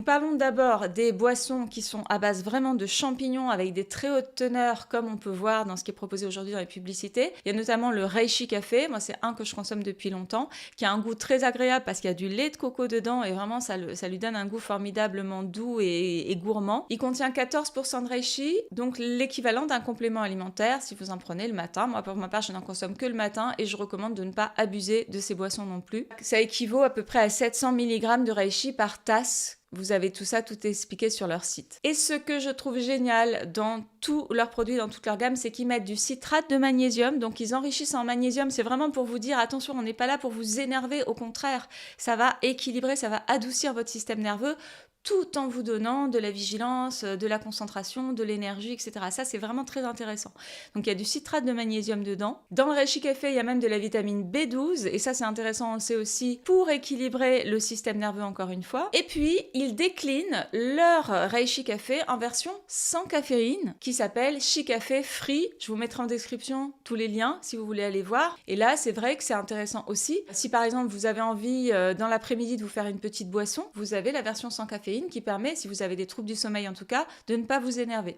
parlons d'abord des boissons qui sont à base vraiment de champignons avec des très hautes teneurs, comme on peut voir dans ce qui est proposé aujourd'hui dans les publicités. Il y a notamment le Reishi Café, moi c'est un que je consomme depuis longtemps, qui a un goût très agréable parce qu'il y a du lait de coco dedans et vraiment ça lui donne un goût formidablement doux et gourmand. Il contient 14% de Reishi, donc l'équivalent d'un complément alimentaire si vous en prenez le matin. Moi pour ma part je n'en consomme que le matin et je recommande de ne pas abuser de ces boissons non plus. Ça équivaut à peu près à 700 mg de Reishi par tasse. Vous avez tout ça, tout expliqué sur leur site. Et ce que je trouve génial dans tous leurs produits, dans toute leur gamme, c'est qu'ils mettent du citrate de magnésium. Donc ils enrichissent en magnésium. C'est vraiment pour vous dire, attention, on n'est pas là pour vous énerver. Au contraire, ça va équilibrer, ça va adoucir votre système nerveux, tout en vous donnant de la vigilance, de la concentration, de l'énergie, etc. Ça, c'est vraiment très intéressant. Donc, il y a du citrate de magnésium dedans. Dans le Reishi Café, il y a même de la vitamine B12. Et ça, c'est intéressant, on le sait aussi, pour équilibrer le système nerveux, encore une fois. Et puis, ils déclinent leur Reishi Café en version sans caféine, qui s'appelle Shicafé Free. Je vous mettrai en description tous les liens, si vous voulez aller voir. Et là, c'est vrai que c'est intéressant aussi. Si, par exemple, vous avez envie, dans l'après-midi, de vous faire une petite boisson, vous avez la version sans caféine qui permet, si vous avez des troubles du sommeil en tout cas, de ne pas vous énerver.